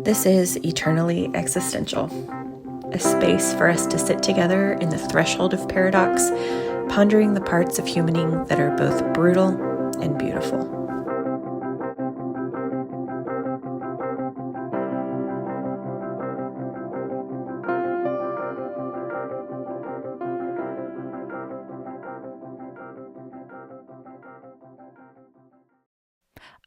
This is Eternally Existential, a space for us to sit together in the threshold of paradox, pondering the parts of humaning that are both brutal and beautiful.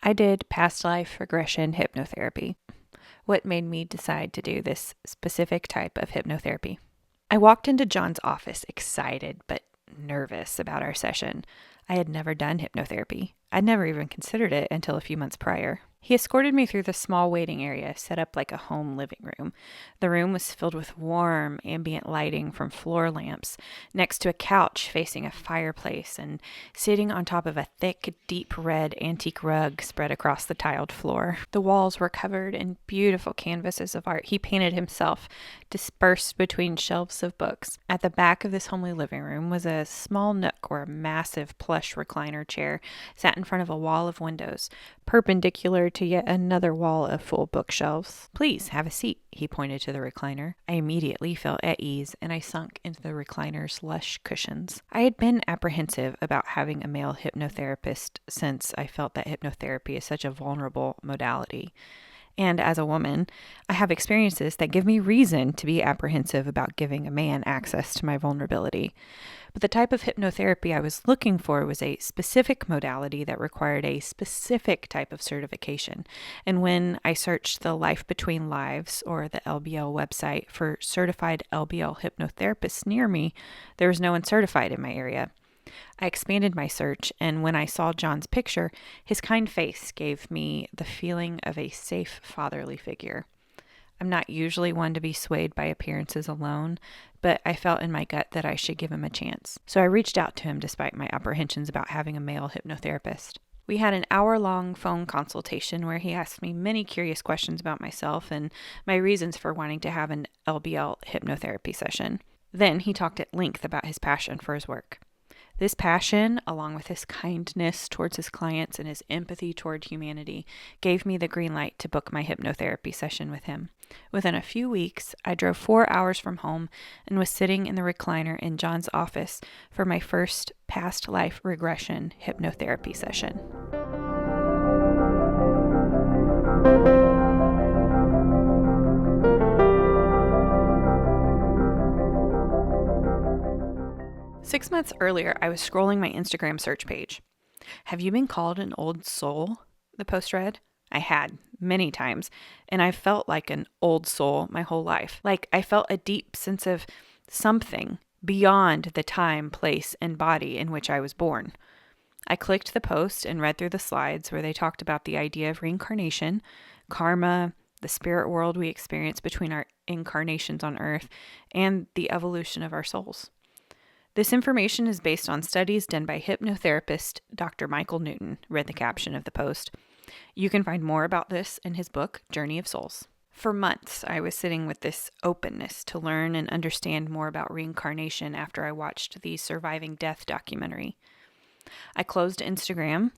I did past life regression hypnotherapy. What made me decide to do this specific type of hypnotherapy? I walked into John's office excited but nervous about our session. I had never done hypnotherapy. I'd never even considered it until a few months prior. He escorted me through the small waiting area set up like a home living room. The room was filled with warm, ambient lighting from floor lamps, next to a couch facing a fireplace, and sitting on top of a thick, deep red antique rug spread across the tiled floor. The walls were covered in beautiful canvases of art he painted himself, dispersed between shelves of books. At the back of this homely living room was a small nook where a massive plush recliner chair sat in front of a wall of windows, perpendicular to yet another wall of full bookshelves. "Please have a seat," he pointed to the recliner. I immediately felt at ease, and I sunk into the recliner's lush cushions. I had been apprehensive about having a male hypnotherapist since I felt that hypnotherapy is such a vulnerable modality. And as a woman, I have experiences that give me reason to be apprehensive about giving a man access to my vulnerability. But the type of hypnotherapy I was looking for was a specific modality that required a specific type of certification. And when I searched the Life Between Lives, or the LBL website, for certified LBL hypnotherapists near me, there was no one certified in my area. I expanded my search, and when I saw John's picture, his kind face gave me the feeling of a safe fatherly figure. I'm not usually one to be swayed by appearances alone, but I felt in my gut that I should give him a chance. So I reached out to him despite my apprehensions about having a male hypnotherapist. We had an hour-long phone consultation where he asked me many curious questions about myself and my reasons for wanting to have an LBL hypnotherapy session. Then he talked at length about his passion for his work. This passion, along with his kindness towards his clients and his empathy toward humanity, gave me the green light to book my hypnotherapy session with him. Within a few weeks, I drove 4 hours from home and was sitting in the recliner in John's office for my first past life regression hypnotherapy session. Six months earlier, I was scrolling my Instagram search page. "Have you been called an old soul?" the post read. I had, many times, and I felt like an old soul my whole life. Like I felt a deep sense of something beyond the time, place, and body in which I was born. I clicked the post and read through the slides where they talked about the idea of reincarnation, karma, the spirit world we experience between our incarnations on Earth, and the evolution of our souls. This information is based on studies done by hypnotherapist Dr. Michael Newton, read the caption of the post. You can find more about this in his book, Journey of Souls. For months, I was sitting with this openness to learn and understand more about reincarnation after I watched the Surviving Death documentary. I closed Instagram,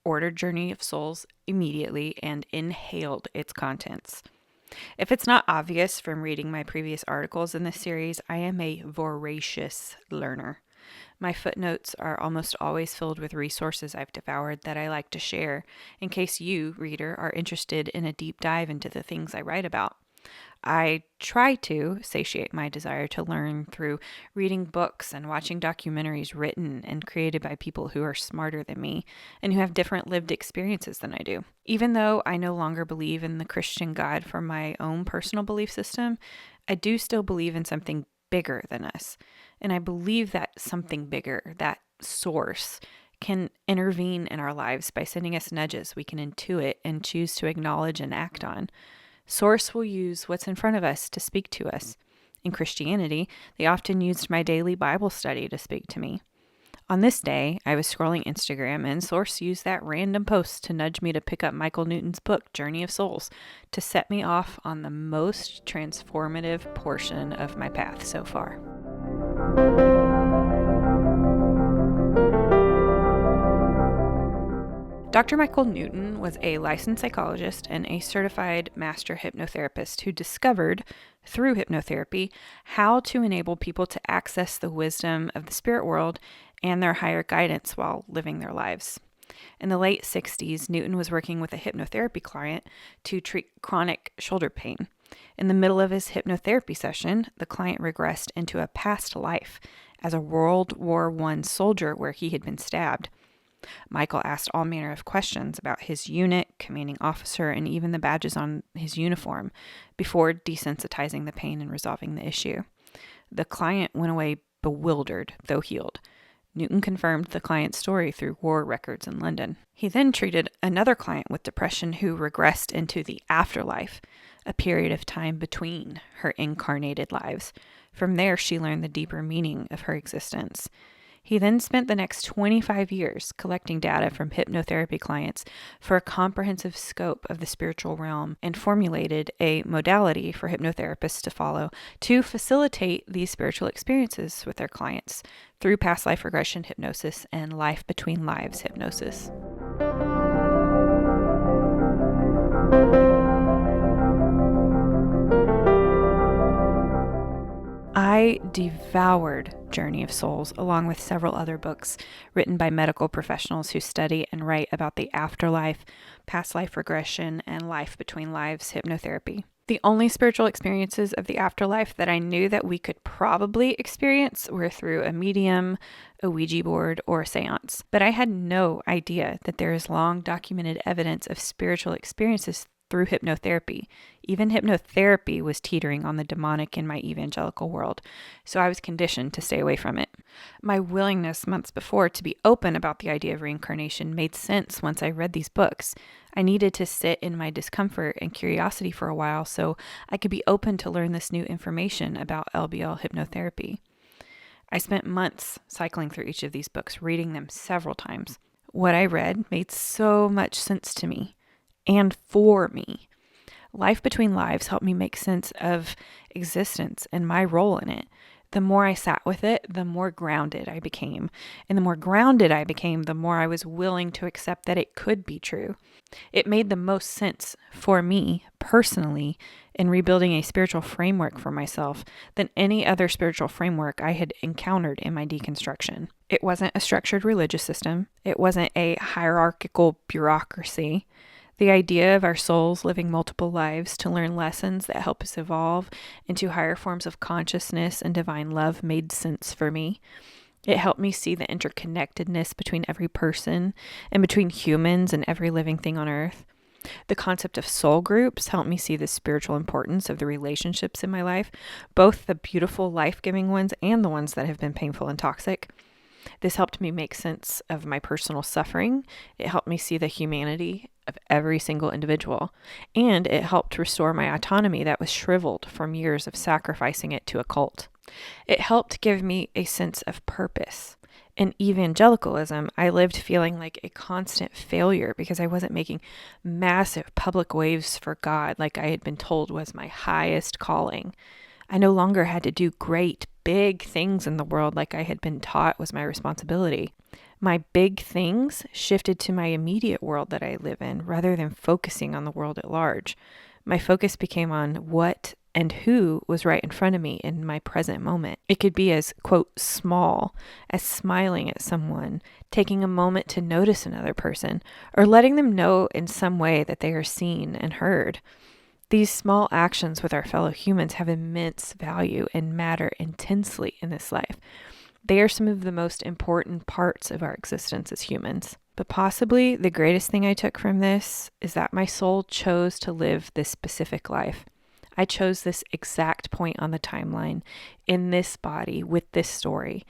ordered Journey of Souls immediately, and inhaled its contents. If it's not obvious from reading my previous articles in this series, I am a voracious learner. My footnotes are almost always filled with resources I've devoured that I like to share, in case you, reader, are interested in a deep dive into the things I write about. I try to satiate my desire to learn through reading books and watching documentaries written and created by people who are smarter than me and who have different lived experiences than I do. Even though I no longer believe in the Christian God for my own personal belief system, I do still believe in something bigger than us. And I believe that something bigger, that source, can intervene in our lives by sending us nudges we can intuit and choose to acknowledge and act on. Source will use what's in front of us to speak to us. In Christianity, they often used my daily Bible study to speak to me. On this day, I was scrolling Instagram, and Source used that random post to nudge me to pick up Michael Newton's book, Journey of Souls, to set me off on the most transformative portion of my path so far. Dr. Michael Newton was a licensed psychologist and a certified master hypnotherapist who discovered, through hypnotherapy, how to enable people to access the wisdom of the spirit world and their higher guidance while living their lives. In the late 60s, Newton was working with a hypnotherapy client to treat chronic shoulder pain. In the middle of his hypnotherapy session, the client regressed into a past life as a World War I soldier where he had been stabbed. Michael asked all manner of questions about his unit, commanding officer, and even the badges on his uniform before desensitizing the pain and resolving the issue. The client went away bewildered, though healed. Newton confirmed the client's story through war records in London. He then treated another client with depression who regressed into the afterlife, a period of time between her incarnated lives. From there, she learned the deeper meaning of her existence. He then spent the next 25 years collecting data from hypnotherapy clients for a comprehensive scope of the spiritual realm and formulated a modality for hypnotherapists to follow to facilitate these spiritual experiences with their clients through past life regression hypnosis and life between lives hypnosis. I devoured Journey of Souls along with several other books written by medical professionals who study and write about the afterlife, past life regression, and life between lives hypnotherapy. The only spiritual experiences of the afterlife that I knew that we could probably experience were through a medium, a Ouija board, or a seance. But I had no idea that there is long documented evidence of spiritual experiences through hypnotherapy. Even hypnotherapy was teetering on the demonic in my evangelical world, so I was conditioned to stay away from it. My willingness months before to be open about the idea of reincarnation made sense once I read these books. I needed to sit in my discomfort and curiosity for a while so I could be open to learn this new information about LBL hypnotherapy. I spent months cycling through each of these books, reading them several times. What I read made so much sense to me. And for me. Life between lives helped me make sense of existence and my role in it. The more I sat with it, the more grounded I became. And the more grounded I became, the more I was willing to accept that it could be true. It made the most sense for me, personally, in rebuilding a spiritual framework for myself than any other spiritual framework I had encountered in my deconstruction. It wasn't a structured religious system. It wasn't a hierarchical bureaucracy. The idea of our souls living multiple lives to learn lessons that help us evolve into higher forms of consciousness and divine love made sense for me. It helped me see the interconnectedness between every person and between humans and every living thing on earth. The concept of soul groups helped me see the spiritual importance of the relationships in my life, both the beautiful, life-giving ones and the ones that have been painful and toxic. This helped me make sense of my personal suffering. It helped me see the humanity of every single individual. And it helped restore my autonomy that was shriveled from years of sacrificing it to a cult. It helped give me a sense of purpose. In evangelicalism, I lived feeling like a constant failure because I wasn't making massive public waves for God like I had been told was my highest calling. I no longer had to do great, big things in the world like I had been taught was my responsibility. My big things shifted to my immediate world that I live in rather than focusing on the world at large. My focus became on what and who was right in front of me in my present moment. It could be as, quote, small as smiling at someone, taking a moment to notice another person, or letting them know in some way that they are seen and heard. These small actions with our fellow humans have immense value and matter intensely in this life. They are some of the most important parts of our existence as humans. But possibly the greatest thing I took from this is that my soul chose to live this specific life. I chose this exact point on the timeline, in this body, with this story.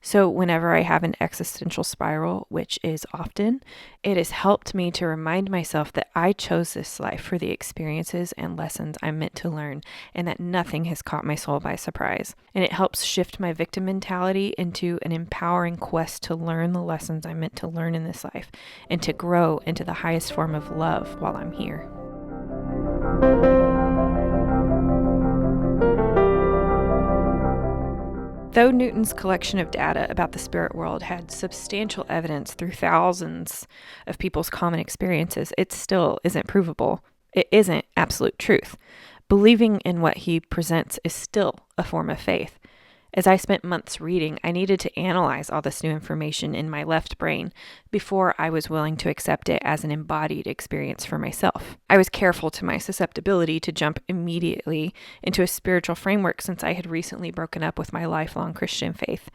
So whenever I have an existential spiral, which is often, it has helped me to remind myself that I chose this life for the experiences and lessons I'm meant to learn, and that nothing has caught my soul by surprise. And it helps shift my victim mentality into an empowering quest to learn the lessons I'm meant to learn in this life, and to grow into the highest form of love while I'm here. Though Newton's collection of data about the spirit world had substantial evidence through thousands of people's common experiences, it still isn't provable. It isn't absolute truth. Believing in what he presents is still a form of faith. As I spent months reading, I needed to analyze all this new information in my left brain before I was willing to accept it as an embodied experience for myself. I was careful to my susceptibility to jump immediately into a spiritual framework since I had recently broken up with my lifelong Christian faith.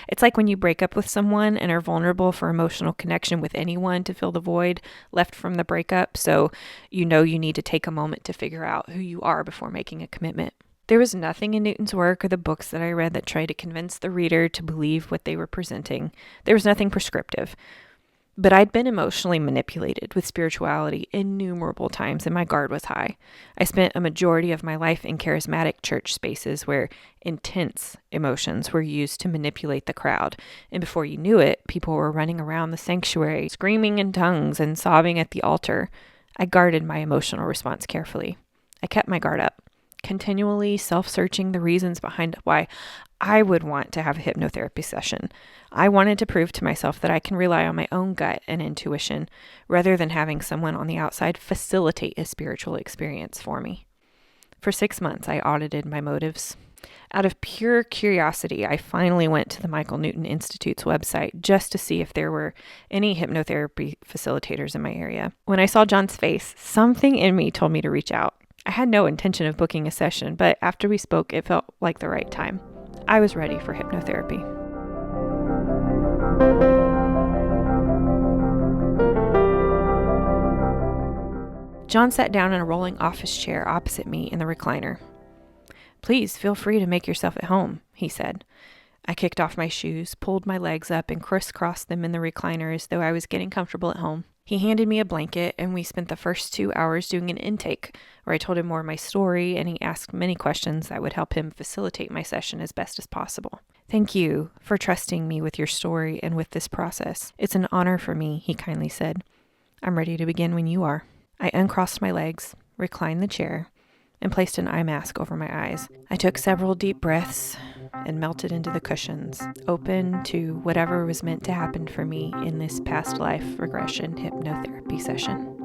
It's like when you break up with someone and are vulnerable for emotional connection with anyone to fill the void left from the breakup, so you know you need to take a moment to figure out who you are before making a commitment. There was nothing in Newton's work or the books that I read that tried to convince the reader to believe what they were presenting. There was nothing prescriptive. But I'd been emotionally manipulated with spirituality innumerable times, and my guard was high. I spent a majority of my life in charismatic church spaces where intense emotions were used to manipulate the crowd. And before you knew it, people were running around the sanctuary, screaming in tongues and sobbing at the altar. I guarded my emotional response carefully. I kept my guard up, continually self-searching the reasons behind why I would want to have a hypnotherapy session. I wanted to prove to myself that I can rely on my own gut and intuition rather than having someone on the outside facilitate a spiritual experience for me. For 6 months, I audited my motives. Out of pure curiosity, I finally went to the Michael Newton Institute's website just to see if there were any hypnotherapy facilitators in my area. When I saw John's face, something in me told me to reach out. I had no intention of booking a session, but after we spoke, it felt like the right time. I was ready for hypnotherapy. John sat down in a rolling office chair opposite me in the recliner. "Please feel free to make yourself at home," he said. I kicked off my shoes, pulled my legs up, and crisscrossed them in the recliner as though I was getting comfortable at home. He handed me a blanket, and we spent the first 2 hours doing an intake, where I told him more of my story, and he asked many questions that would help him facilitate my session as best as possible. "Thank you for trusting me with your story and with this process. It's an honor for me," he kindly said. "I'm ready to begin when you are." I uncrossed my legs, reclined the chair, and placed an eye mask over my eyes. I took several deep breaths and melted into the cushions, open to whatever was meant to happen for me in this past life regression hypnotherapy session.